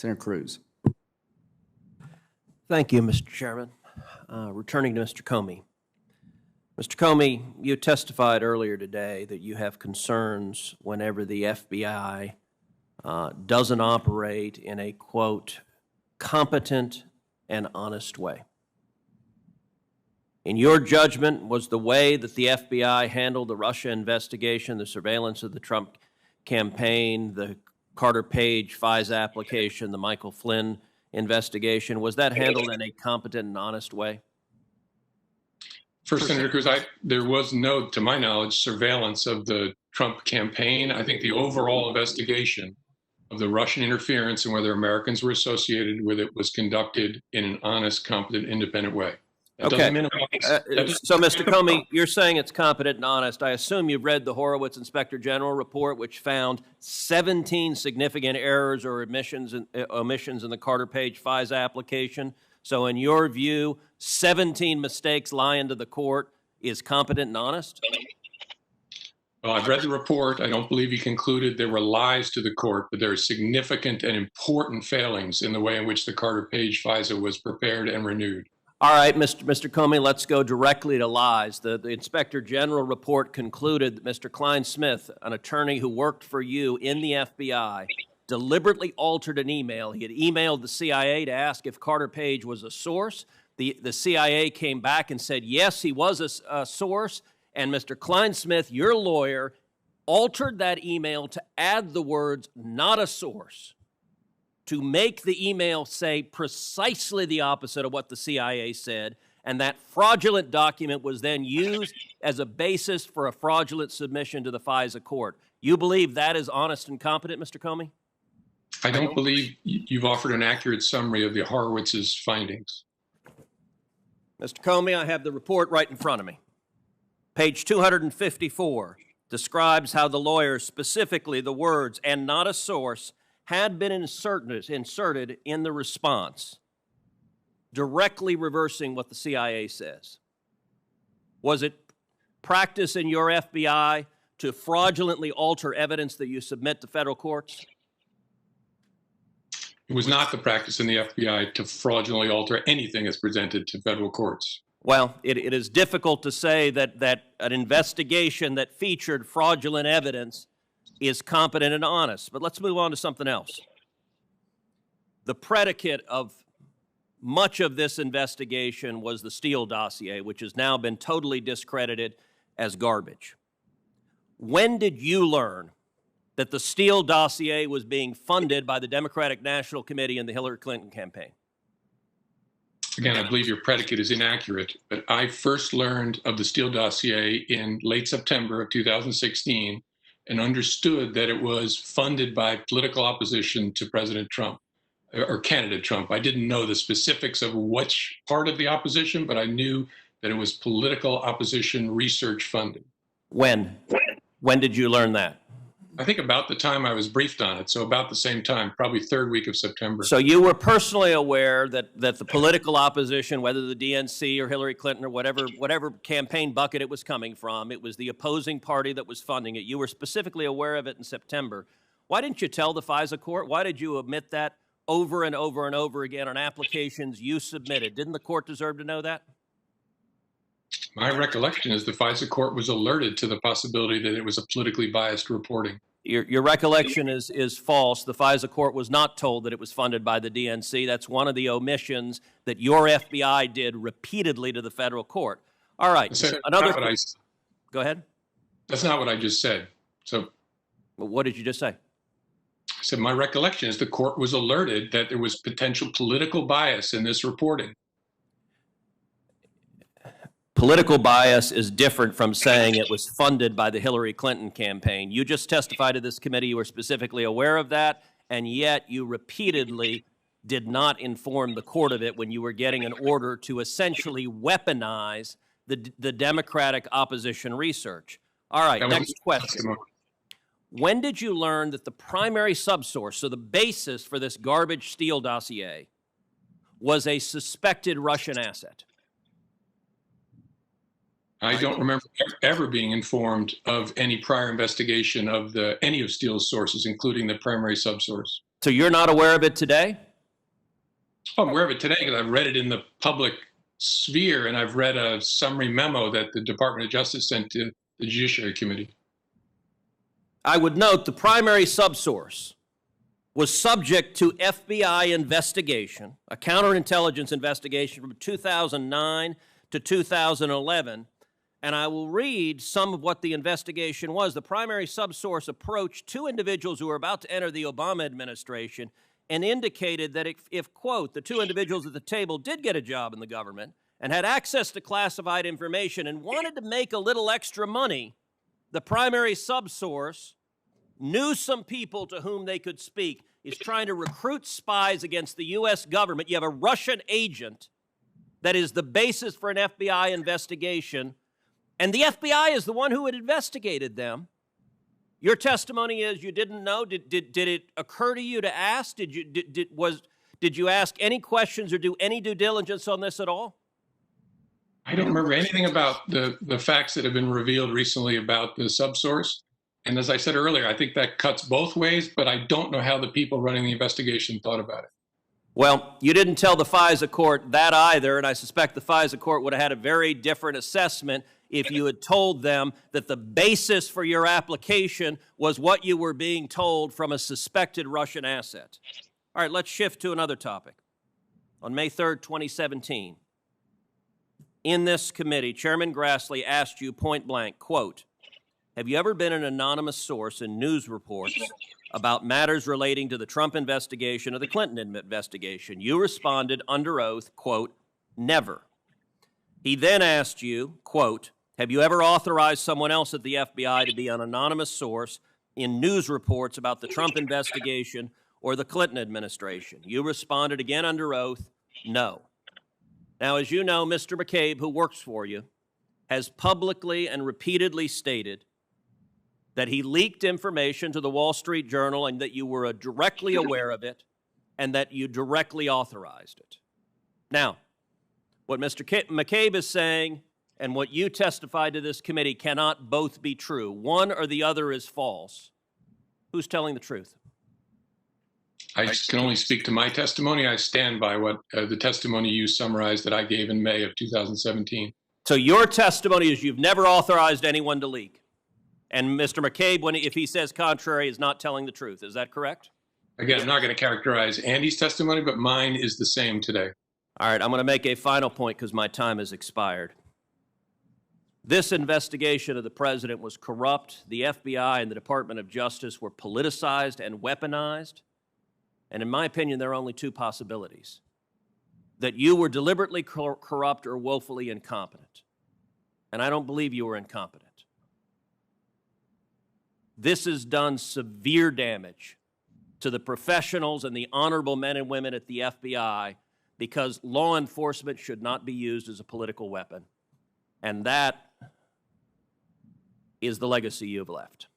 Senator Cruz. Thank you, Mr. Chairman. Returning to Mr. Comey. Mr. Comey, you testified earlier today that you have concerns whenever the FBI doesn't operate in a, quote, competent and honest way. In your judgment, was the way that the FBI handled the Russia investigation, the surveillance of the Trump campaign, the Carter Page FISA application, the Michael Flynn investigation, was that handled in a competent and honest way? First, Senator Cruz, there was no, to my knowledge, surveillance of the Trump campaign. I think the overall investigation of the Russian interference and whether Americans were associated with it was conducted in an honest, competent, independent way. Okay. So, Mr. Comey, you're saying it's competent and honest. I assume you've read the Horowitz Inspector General report, which found 17 significant errors or omissions in the Carter Page FISA application. So, in your view, 17 mistakes lying to the court is competent and honest? Well, I've read the report. I don't believe he concluded there were lies to the court, but there are significant and important failings in the way in which the Carter Page FISA was prepared and renewed. All right, Mr. Comey, let's go directly to lies. The Inspector General report concluded that Mr. Klein Smith, an attorney who worked for you in the FBI, deliberately altered an email. He had emailed the CIA to ask if Carter Page was a source. The CIA came back and said, yes, he was a source. And Mr. Klein Smith, your lawyer, altered that email to add the words, not a source, to make the email say precisely the opposite of what the CIA said. And that fraudulent document was then used as a basis for a fraudulent submission to the FISA court. You believe that is honest and competent, Mr. Comey? I don't believe you've offered an accurate summary of the Horowitz's findings. Mr. Comey, I have the report right in front of me. Page 254 describes how the lawyer, specifically the words, and not a source, had been inserted in the response, directly reversing what the CIA says. Was it practice in your FBI to fraudulently alter evidence that you submit to federal courts? It was not the practice in the FBI to fraudulently alter anything that's presented to federal courts. Well, it is difficult to say that an investigation that featured fraudulent evidence is competent and honest. But let's move on to something else. The predicate of much of this investigation was the Steele dossier, which has now been totally discredited as garbage. When did you learn that the Steele dossier was being funded by the Democratic National Committee and the Hillary Clinton campaign? Again, I believe your predicate is inaccurate, but I first learned of the Steele dossier in late September of 2016 and understood that it was funded by political opposition to President Trump, or candidate Trump. I didn't know the specifics of which part of the opposition, but I knew that it was political opposition research funding. When? When did you learn that? I think about the time I was briefed on it, so about the same time, probably third week of September. So you were personally aware that the political opposition, whether the DNC or Hillary Clinton or whatever campaign bucket it was coming from, it was the opposing party that was funding it. You were specifically aware of it in September. Why didn't you tell the FISA court? Why did you omit that over and over and over again on applications you submitted? Didn't the court deserve to know that? My recollection is the FISA court was alerted to the possibility that it was a politically biased reporting. Your recollection is false. The FISA court was not told that it was funded by the DNC. That's one of the omissions that your FBI did repeatedly to the federal court. All right. Go ahead. That's not what I just said. So what did you just say? I said my recollection is the court was alerted that there was potential political bias in this reporting. Political bias is different from saying it was funded by the Hillary Clinton campaign. You just testified to this committee. You were specifically aware of that, and yet you repeatedly did not inform the court of it when you were getting an order to essentially weaponize the Democratic opposition research. All right, next question. When did you learn that the primary subsource, so the basis for this garbage Steele dossier, was a suspected Russian asset? I don't remember ever being informed of any prior investigation of any of Steele's sources, including the primary subsource. So you're not aware of it today? Oh, I'm aware of it today because I've read it in the public sphere, and I've read a summary memo that the Department of Justice sent to the Judiciary Committee. I would note the primary subsource was subject to FBI investigation, a counterintelligence investigation from 2009 to 2011, and I will read some of what the investigation was. The primary subsource approached two individuals who were about to enter the Obama administration and indicated that if, quote, the two individuals at the table did get a job in the government and had access to classified information and wanted to make a little extra money, the primary subsource knew some people to whom they could speak, is trying to recruit spies against the U.S. government. You have a Russian agent that is the basis for an FBI investigation, and the FBI is the one who had investigated them. Your testimony is you didn't know. Did it occur to you to ask? Did you ask any questions or do any due diligence on this at all? I don't remember anything about the facts that have been revealed recently about the subsource. And as I said earlier, I think that cuts both ways, but I don't know how the people running the investigation thought about it. Well, you didn't tell the FISA court that either, and I suspect the FISA court would have had a very different assessment if you had told them that the basis for your application was what you were being told from a suspected Russian asset. All right, let's shift to another topic. On May 3rd, 2017, in this committee, Chairman Grassley asked you point blank, quote, have you ever been an anonymous source in news reports about matters relating to the Trump investigation or the Clinton investigation? You responded under oath, quote, never. He then asked you, quote, have you ever authorized someone else at the FBI to be an anonymous source in news reports about the Trump investigation or the Clinton administration? You responded again under oath, no. Now, as you know, Mr. McCabe, who works for you, has publicly and repeatedly stated that he leaked information to the Wall Street Journal and that you were directly aware of it and that you directly authorized it. Now, what Mr. McCabe is saying and what you testified to this committee cannot both be true. One or the other is false. Who's telling the truth? I can only speak to my testimony. I stand by what the testimony you summarized that I gave in May of 2017. So your testimony is you've never authorized anyone to leak. And Mr. McCabe, if he says contrary, is not telling the truth. Is that correct? Again, I'm not going to characterize Andy's testimony, but mine is the same today. All right, I'm going to make a final point because my time has expired. This investigation of the president was corrupt. The FBI and the Department of Justice were politicized and weaponized. And in my opinion, there are only two possibilities: that you were deliberately corrupt or woefully incompetent. And I don't believe you were incompetent. This has done severe damage to the professionals and the honorable men and women at the FBI because law enforcement should not be used as a political weapon. And that is the legacy you've left.